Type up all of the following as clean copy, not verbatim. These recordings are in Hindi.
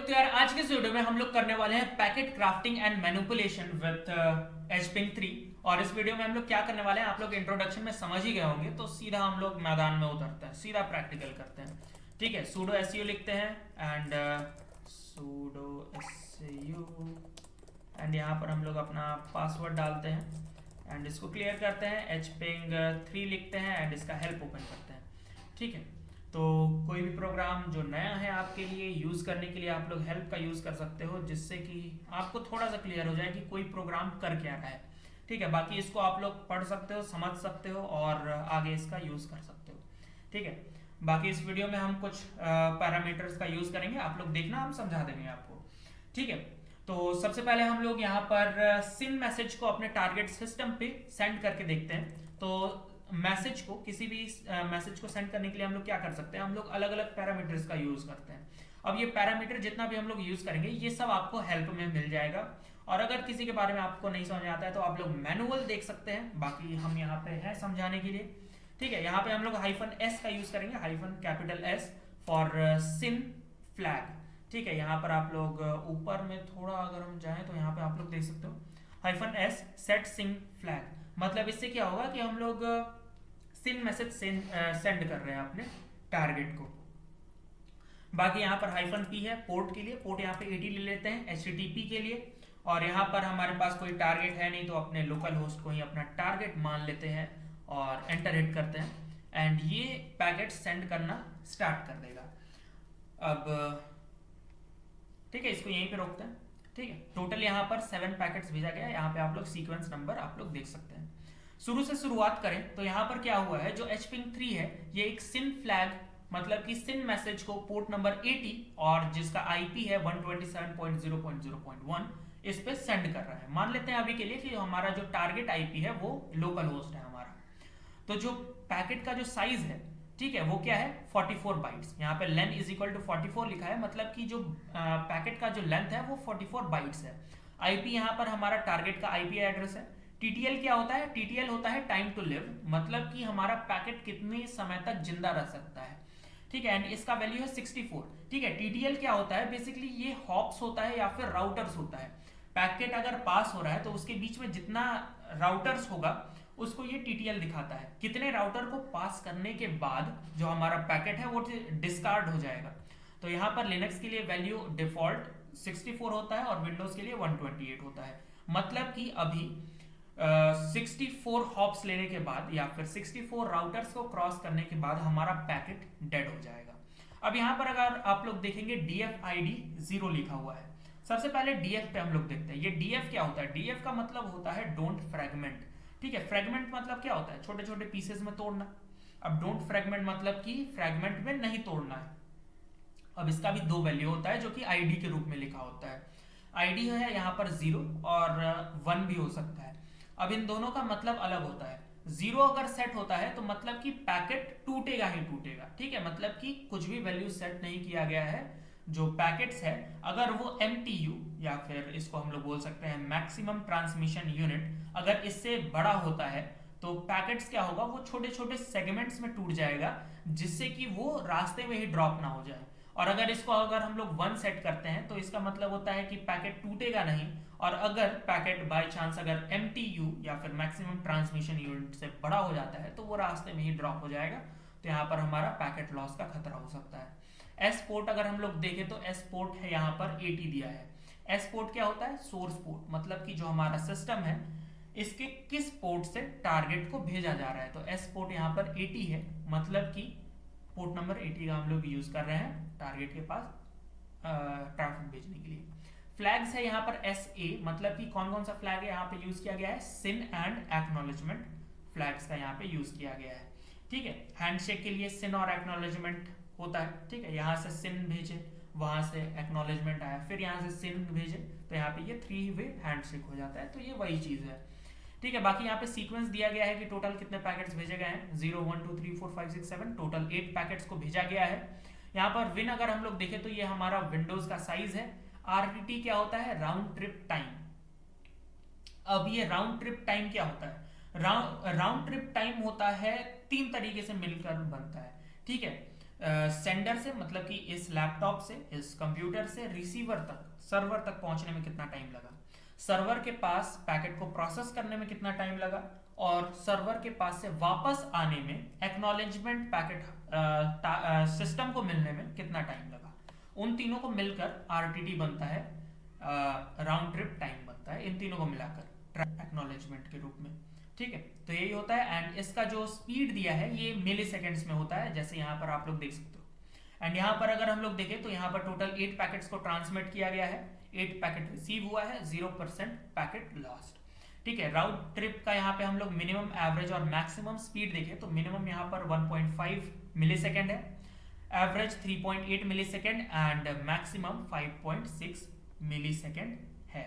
तो यार आज के इस वीडियो में हम लोग करने वाले हैं packet crafting and manipulation with hping 3। और इस वीडियो में हम लोग क्या करने वाले हैं आप लोग इंट्रोडक्शन में समझ ही गए होंगे, तो सीधा हम लोग मैदान में उतरते हैं, सीधा प्रैक्टिकल करते हैं। ठीक है, sudo su लिखते हैं एंड sudo su एंड यहाँ पर हम लोग अपना पासवर्ड डालते हैं एंड इसको क्लियर करते हैं। hping 3 लिखते हैं एंड इसका हेल्प ओपन करते हैं। ठीक है, तो कोई भी प्रोग्राम जो नया है आपके लिए यूज़ करने के लिए आप लोग हेल्प का यूज़ कर सकते हो, जिससे कि आपको थोड़ा सा क्लियर हो जाए कि कोई प्रोग्राम कर क्या रहा है। ठीक है, बाकी इसको आप लोग पढ़ सकते हो, समझ सकते हो और आगे इसका यूज़ कर सकते हो। ठीक है, बाकी इस वीडियो में हम कुछ पैरामीटर्स का यूज़ करेंगे, आप लोग देखना, हम समझा देंगे आपको। ठीक है, तो सबसे पहले हम लोग यहाँ पर सिन मैसेज को अपने टारगेट सिस्टम पे सेंड करके देखते हैं। तो मैसेज को, किसी भी मैसेज को सेंड करने के लिए हम लोग क्या कर सकते हैं, हम लोग अलग अलग पैरामीटर्स का यूज करते हैं। अब ये पैरामीटर जितना भी हम लोग यूज करेंगे ये सब आपको हेल्प में मिल जाएगा, और अगर किसी के बारे में आपको नहीं समझ आता है तो आप लोग मैनुअल देख सकते हैं, बाकी हम यहाँ पे हैं समझाने के लिए। ठीक है, यहाँ पे हम लोग -s का यूज करेंगे, -S फॉर सिन फ्लैग। ठीक है, यहाँ पर आप लोग ऊपर में थोड़ा अगर हम जाएं तो यहाँ पे आप लोग देख सकते हो -s सेट सिंग फ्लैग। मतलब इससे क्या होगा कि हम लोग सिन मैसेज सेंड कर रहे हैं अपने टारगेट को। बाकी यहाँ पर -p है पोर्ट के लिए, पोर्ट यहाँ पे 80 ले लेते हैं HTTP के लिए। और यहाँ पर हमारे पास कोई टारगेट है नहीं तो अपने लोकल होस्ट को ही अपना टारगेट मान लेते हैं और एंटर हिट करते हैं एंड ये पैकेट सेंड करना स्टार्ट कर देगा। अब ठीक है, इसको यहीं पे रोकते हैं। ठीक है, टोटल यहाँ पर 7 पैकेट्स भेजा गया है। यहाँ पे आप लोग सीक्वेंस नंबर आप लोग देख सकते हैं। शुरू से शुरुआत करें तो यहाँ पर क्या हुआ है, जो hping 3 है ये एक सिन फ्लैग मतलब कि सिन मैसेज को पोर्ट नंबर 80 और जिसका IP है 127.0.0.1 इस पे सेंड कर रहा है। मान लेते हैं अभी के लिए कि हमारा जो टारगेट IP है वो लोकल होस्ट है हमारा। तो जो पैकेट का जो साइज है, ठीक है, वो क्या है 44 बाइट्स। यहाँ पे लेन इज इक्वल टू 44 लिखा है, मतलब कि जो पैकेट का जो लेंथ है वो 44 बाइट्स है। IP यहाँ पर हमारा टारगेट का IP एड्रेस है। TTL क्या होता है, TTL होता है टाइम टू लिव, मतलब कि हमारा पैकेट कितने समय तक जिंदा रह सकता है। ठीक है, एंड इसका वैल्यू है 64। ठीक है, TTL क्या होता है, बेसिकली ये हॉप्स होता है या फिर राउटर्स होता है। पैकेट अगर पास हो रहा है तो उसके बीच में जितना राउटर्स होगा उसको ये TTL दिखाता है। कितने राउटर को पास करने के बाद जो हमारा पैकेट है वो डिस्कार्ड हो जाएगा। तो यहाँ पर लिनक्स के लिए वैल्यू डिफॉल्ट 64 होता है और विंडोज के लिए 128 होता है। मतलब कि अभी 64 हॉप्स लेने के बाद या फिर 64 राउटर्स को क्रॉस करने के बाद हमारा पैकेट डेड हो जाएगा। अब यहाँ पर अगर आप लोग देखेंगे DFID 0 लिखा हुआ है। सबसे पहले DF पे हम लोग देखते हैं। ये DF क्या होता है, DF का मतलब होता है डोंट फ्रेगमेंट। ठीक है, फ्रेगमेंट मतलब क्या होता है, छोटे छोटे पीसेस में तोड़ना। अब डोंट फ्रेगमेंट मतलब कि फ्रेगमेंट में नहीं तोड़ना है। अब इसका भी 2 वैल्यू होता है जो कि ID के रूप में लिखा होता है। ID है यहाँ पर 0 और 1 भी हो सकता है। अब इन दोनों का मतलब अलग होता है। 0 अगर सेट होता है तो मतलब कि पैकेट टूटेगा ही टूटेगा। ठीक है, मतलब कि कुछ भी वैल्यू सेट नहीं किया गया है, जो पैकेट्स है अगर वो MTU या फिर इसको हम लोग बोल सकते हैं मैक्सिमम ट्रांसमिशन यूनिट, अगर इससे बड़ा होता है तो पैकेट्स क्या होगा, वो छोटे छोटे सेगमेंट्स में टूट जाएगा, जिससे कि वो रास्ते में ही ड्रॉप ना हो जाए। और अगर इसको अगर हम लोग 1 सेट करते हैं तो इसका मतलब होता है कि पैकेट टूटेगा नहीं, और अगर पैकेट बाय चांस अगर MTU या फिर मैक्सिमम ट्रांसमिशन यूनिट से बड़ा हो जाता है तो वो रास्ते में ही ड्रॉप हो जाएगा। तो यहाँ पर हमारा पैकेट लॉस का खतरा हो सकता है। S पोर्ट अगर हम लोग देखें तो S पोर्ट है यहाँ पर 80 दिया है। S पोर्ट क्या होता है, सोर्स पोर्ट, मतलब कि जो हमारा सिस्टम है इसके किस पोर्ट से टारगेट को भेजा जा रहा है। तो S पोर्ट यहाँ पर 80 है, मतलब कि पोर्ट नंबर 80 का हम लोग यूज कर रहे हैं टारगेट के पास ट्रैफिक भेजने के लिए। फ्लैग्स है यहाँ पर SA, मतलब कि कौन कौन सा फ्लैग है यहाँ पे यूज किया गया है, सिन एंड एक्नॉलेजमेंट फ्लैग्स का यहाँ पे यूज किया गया है। ठीक है, हैंडशेक के लिए सिन और एक्नॉलेजमेंट होता है। ठीक है, यहाँ से सिन भेजे, वहां से एक्नॉलेजमेंट आया, फिर यहाँ से सिन भेजे, तो यहाँ पे ये 3 वे हैंडशेक हो जाता है। तो ये वही चीज है। ठीक है, बाकी यहाँ पे सीक्वेंस दिया गया है कि टोटल कितने पैकेट्स भेजे गए हैं, 0 1 2 3 4 5 6 7, टोटल 8 पैकेट्स को भेजा गया है। यहाँ पर विन अगर हम लोग देखें तो ये हमारा विंडोज का साइज है। RTT क्या होता है, राउंड ट्रिप टाइम। अब ये राउंड ट्रिप टाइम क्या होता है, राउंड ट्रिप टाइम होता है 3 तरीके से मिलकर बनता है। ठीक है, सेंडर से मतलब कि इस लैपटॉप से, इस कंप्यूटर से रिसीवर तक, सर्वर तक पहुंचने में कितना टाइम लगा, सर्वर के पास पैकेट को प्रोसेस करने में कितना टाइम लगा, और सर्वर के पास से वापस आने में एक्नॉलेजमेंट पैकेट सिस्टम को मिलने में कितना टाइम लगा। उन तीनों को मिलकर आरटीटी बनता है, राउंड ट्रिप टाइम बनता है, इन तीनों को मिलाकर एक्नॉलेजमेंट के रूप में। ठीक है, तो यही होता है। एंड इसका जो स्पीड दिया है ये मिली सेकेंड्स में होता है, जैसे यहाँ पर आप लोग देख सकते हो। एंड यहाँ पर अगर हम लोग देखें तो यहाँ पर टोटल 8 पैकेट्स को ट्रांसमिट किया गया है, 8 पैकेट रिसीव हुआ है, 0% पैकेट लॉस्ट। ठीक है, राउंड ट्रिप का यहाँ पे हम लोग मिनिमम, एवरेज और मैक्सिमम स्पीड देखें तो मिनिमम यहाँ पर 1.5 मिली सेकेंड है, average 3.8 millisecond and maximum 5.6 millisecond है।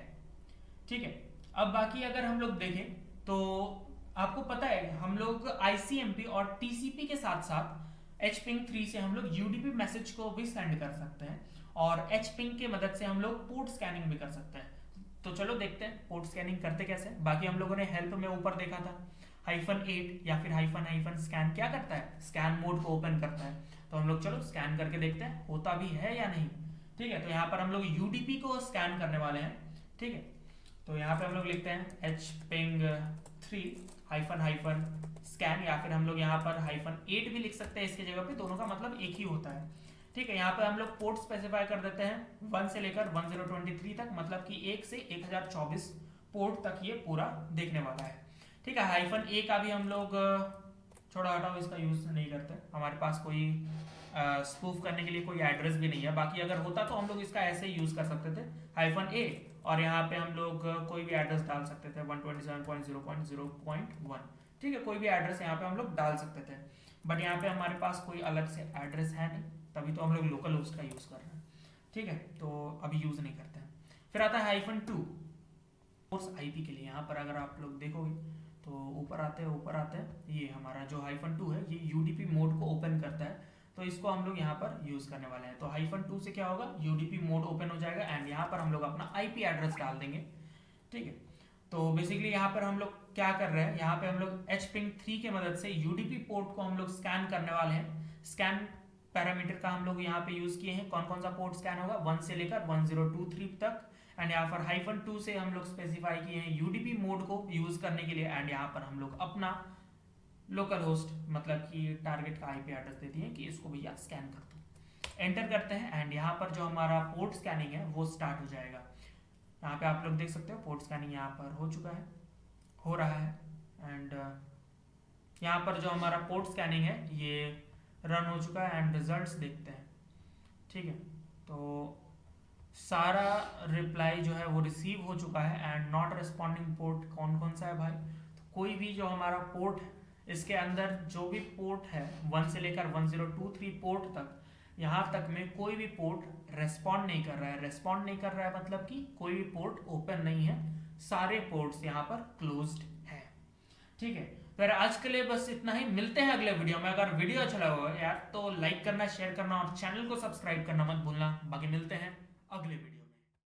ठीक है, अब बाकी अगर हम लोग देखें तो आपको पता है हम लोग ICMP और TCP के साथ साथ HPing 3 से हम लोग UDP मैसेज को भी सेंड कर सकते हैं, और HPing की मदद से हम लोग पोर्ट स्कैनिंग भी कर सकते हैं। तो चलो देखते हैं पोर्ट स्कैनिंग करते कैसे। बाकी हम लोगों ने हेल्प में ऊपर देखा था -8 या फिर -, स्कैन क्या करता है, स्कैन मोड को ओपन करता है। तो हम लोग चलो स्कैन करके देखते हैं होता भी है या नहीं। ठीक है, तो यहाँ पर हम लोग UDP को स्कैन करने वाले हैं। ठीक है, तो यहाँ पे हम लोग लिखते हैं HPing 3 स्कैन, या फिर हम लोग यहाँ पर -8 भी लिख सकते हैं इसकी जगह पे, दोनों का मतलब एक ही होता है। ठीक है, यहाँ पे हम लोग पोर्ट स्पेसिफाई कर देते हैं 1 से लेकर 1023 तक, मतलब कि 1 से 1024 पोर्ट तक ये पूरा देखने वाला है। ठीक है, -A का भी हम लोग छोड़ा हटाओ, इसका यूज नहीं करते, हमारे पास कोई स्पूफ करने के लिए कोई एड्रेस भी नहीं है। बाकी अगर होता तो हम लोग इसका ऐसे ही यूज कर सकते थे -A, और यहाँ पे हम लोग कोई भी एड्रेस डाल सकते थे 127.0.0.1। ठीक है, कोई भी एड्रेस यहाँ पे हम लोग डाल सकते थे, बट यहाँ पे हमारे पास कोई अलग से एड्रेस है नहीं, तभी तो हम लोग लोकल होस्ट का यूज कर रहे हैं। ठीक है, तो अभी यूज नहीं करते हैं। फिर आता है -2 सोर्स IP के लिए। यहाँ पर अगर आप लोग देखोगे तो ऊपर आते हैं ये हमारा जो -2 है ये UDP मोड को ओपन करता है, तो इसको हम लोग यहाँ पर यूज करने वाले हैं। तो -2 से क्या होगा, UDP मोड ओपन हो जाएगा एंड यहाँ पर हम लोग अपना IP एड्रेस डाल देंगे। ठीक है, तो बेसिकली यहाँ पर हम लोग क्या कर रहे हैं, यहाँ पे हम लोग HPing 3 की मदद से UDP पोर्ट को हम लोग स्कैन करने वाले हैं। स्कैन पैरामीटर का हम लोग यहाँ पे यूज किए हैं, कौन कौन सा पोर्ट स्कैन होगा, 1 से लेकर 1023 तक। एंड यहाँ पर -2 से हम लोग स्पेसिफाई किए हैं UDP मोड को यूज करने के लिए, एंड यहाँ पर हम लोग अपना लोकल होस्ट मतलब कि टारगेट का IP एड्रेस दे दिए कि इसको भैया स्कैन कर दो। एंटर करते हैं एंड यहाँ पर जो हमारा पोर्ट स्कैनिंग है वो स्टार्ट हो जाएगा। यहाँ पे आप लोग देख सकते हो पोर्ट स्कैनिंग यहाँ पर हो रहा है एंड यहाँ पर जो हमारा पोर्ट स्कैनिंग है ये रन हो चुका है एंड रिजल्ट्स देखते हैं। ठीक है, तो सारा रिप्लाई जो है वो रिसीव हो चुका है एंड नॉट रिस्पॉन्डिंग पोर्ट कौन कौन सा है भाई, तो कोई भी जो हमारा पोर्ट है इसके अंदर जो भी पोर्ट है 1 से लेकर 1023 पोर्ट तक, यहाँ तक में कोई भी पोर्ट रेस्पॉन्ड नहीं कर रहा है। रेस्पॉन्ड नहीं कर रहा है मतलब कि कोई भी पोर्ट ओपन नहीं है, सारे पोर्ट्स यहाँ पर क्लोज्ड है। ठीक है, फिर आज के लिए बस इतना ही, मिलते हैं अगले वीडियो में। अगर वीडियो अच्छा लगा हो यार तो लाइक करना, शेयर करना और चैनल को सब्सक्राइब करना मत भूलना। बाकी मिलते हैं अगले वीडियो।